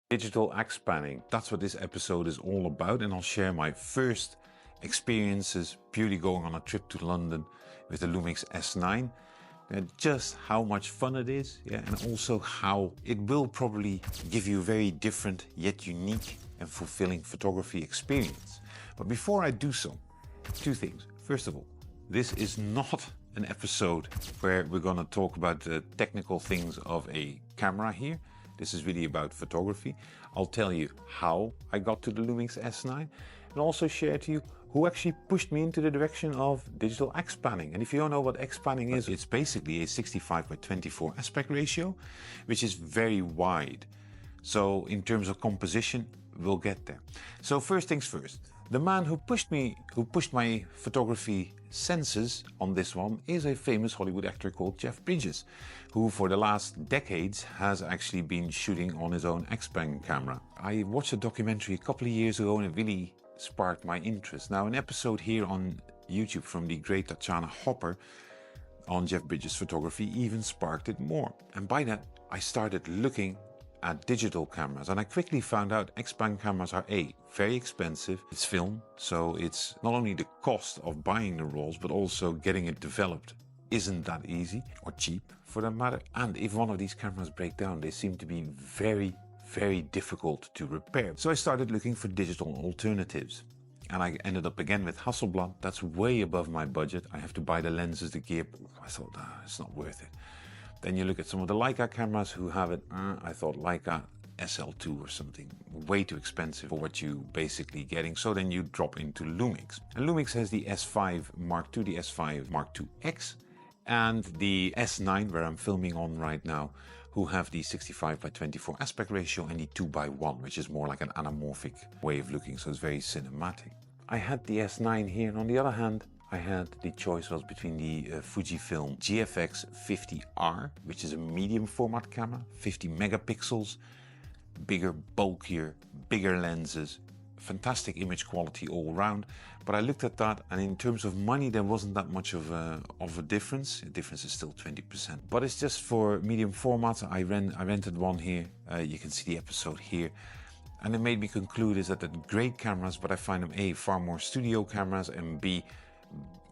Digital X-Panning. That's what this episode is all about, and I'll share my first experiences purely going on a trip to London with the Lumix S9 and just how much fun it is, and also how it will probably give you a very different yet unique and fulfilling photography experience. But before I do so, two things. First of all, this is not an episode where we're going to talk about the technical things of a camera here. This is really about photography. I'll tell you how I got to the Lumix S9 and also share to you who actually pushed me into the direction of digital X-Panning. And if you don't know what X-Panning is, it's basically a 65:24 aspect ratio, which is very wide. So in terms of composition, we'll get there. So first things first, the man who pushed my photography senses on this one is a famous Hollywood actor called Jeff Bridges, who for the last decades has actually been shooting on his own X-Panning camera. I watched a documentary a couple of years ago and it really sparked my interest. Now, an episode here on YouTube from the great Tatiana Hopper on Jeff Bridges' photography even sparked it more. And by that, I started looking at digital cameras, and I quickly found out X-Panning cameras are very expensive. It's film, so it's not only the cost of buying the rolls, but also getting it developed isn't that easy, or cheap for that matter. And if one of these cameras break down, they seem to be very, very difficult to repair. So I started looking for digital alternatives, and I ended up again with Hasselblad. That's way above my budget. I have to buy the lenses, the gear. I thought, it's not worth it. Then you look at some of the Leica cameras who have it. I thought Leica SL2 or something, way too expensive for what you basically getting. So then you drop into Lumix. And Lumix has the S5 Mark II, the S5 Mark II X, and the S9, where I'm filming on right now, who have the 65:24 aspect ratio and the 2:1, which is more like an anamorphic way of looking, so it's very cinematic. I had the S9 here, and on the other hand, I had the choice was between the Fujifilm GFX 50R, which is a medium format camera, 50 megapixels, bigger, bulkier, bigger lenses, fantastic image quality all around. But I looked at that, and in terms of money, there wasn't that much of a difference. The difference is still 20%. But it's just for medium formats. I rented one here. You can see the episode here. And it made me conclude is that they're great cameras, but I find them A, far more studio cameras, and B,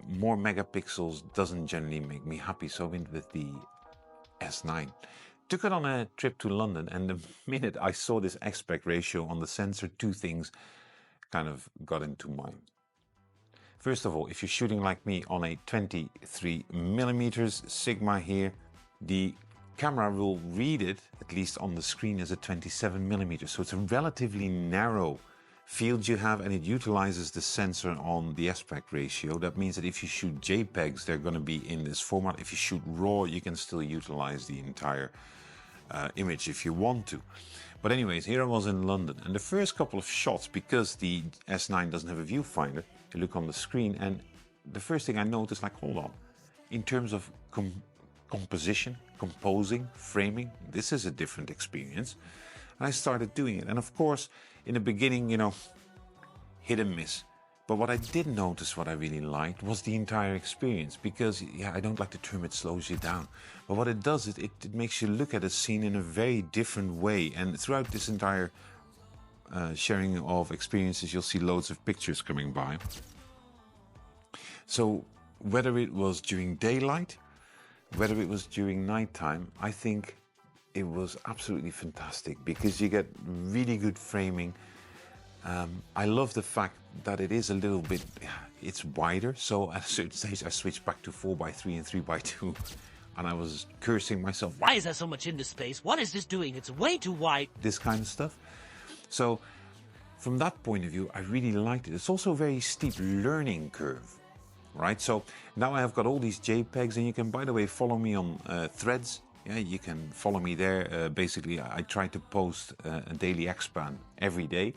more megapixels doesn't generally make me happy. So I went with the S9. Took it on a trip to London, and the minute I saw this aspect ratio on the sensor, two things kind of got into mind. First of all, if you're shooting like me on a 23mm Sigma here, the camera will read it, at least on the screen, as a 27mm. So it's a relatively narrow field you have, and it utilizes the sensor on the aspect ratio. That means that if you shoot JPEGs, they're going to be in this format. If you shoot RAW, you can still utilize the entire image if you want to. But anyways, here I was in London, and the first couple of shots, because the S9 doesn't have a viewfinder, you look on the screen, and the first thing I noticed, like, hold on, in terms of composition, composing, framing, this is a different experience. And I started doing it, and of course, in the beginning, hit and miss. But what I did notice, what I really liked, was the entire experience. Because, I don't like the term it slows you down. But what it does, it makes you look at a scene in a very different way. And throughout this entire sharing of experiences, you'll see loads of pictures coming by. So whether it was during daylight, whether it was during nighttime, I think it was absolutely fantastic, because you get really good framing. I love the fact that it is a little bit, it's wider. So at a certain stage, I switched back to 4:3 and 3:2, and I was cursing myself. Why is there so much in this space? What is this doing? It's way too wide. This kind of stuff. So from that point of view, I really liked it. It's also a very steep learning curve, right? So now I have got all these JPEGs, and you can, by the way, follow me on Threads. Yeah, you can follow me there. Basically, I try to post a daily X-Pan every day.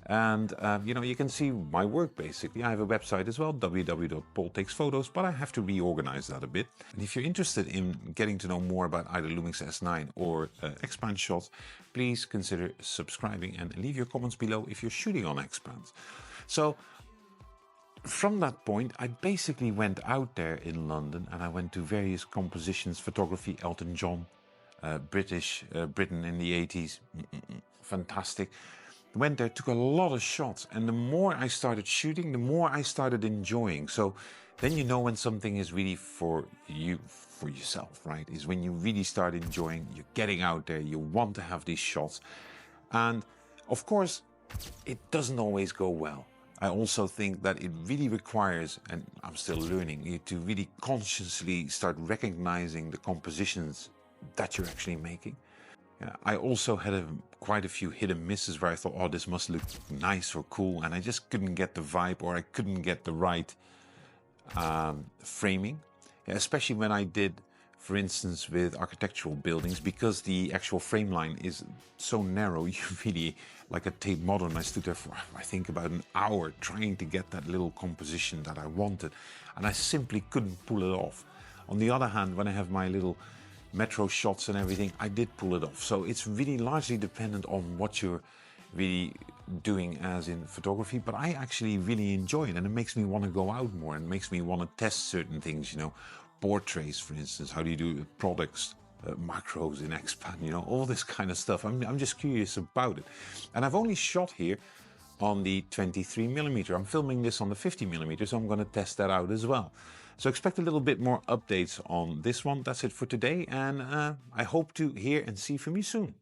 And, you can see my work, basically. I have a website as well, www.paultakesphotos, but I have to reorganize that a bit. And if you're interested in getting to know more about either Lumix S9 or X-Pan shots, please consider subscribing and leave your comments below if you're shooting on X-Pans. So from that point, I basically went out there in London, and I went to various compositions, photography, Elton John, Britain in the 80s, fantastic. Went there, took a lot of shots, and the more I started shooting, the more I started enjoying. So then you know when something is really for you, for yourself, right? Is when you really start enjoying, you're getting out there, you want to have these shots. And of course, it doesn't always go well. I also think that it really requires, and I'm still learning, you to really consciously start recognizing the compositions that you're actually making. I also had quite a few hit and misses where I thought, oh, this must look nice or cool, and I just couldn't get the vibe, or I couldn't get the right framing. Especially when I did, for instance, with architectural buildings, because the actual frame line is so narrow, you really, like at Tate Modern, I stood there for, I think, about an hour trying to get that little composition that I wanted, and I simply couldn't pull it off. On the other hand, when I have my little metro shots and everything, I did pull it off. So it's really largely dependent on what you're really doing as in photography, but I actually really enjoy it, and it makes me want to go out more, and makes me want to test certain things, you know, portraits, for instance. How do you do products, macros in Expand, you know, all this kind of stuff. I'm just curious about it. And I've only shot here on the 23mm. I'm filming this on the 50mm, so I'm going to test that out as well. So expect a little bit more updates on this one. That's it for today, and I hope to hear and see from you soon.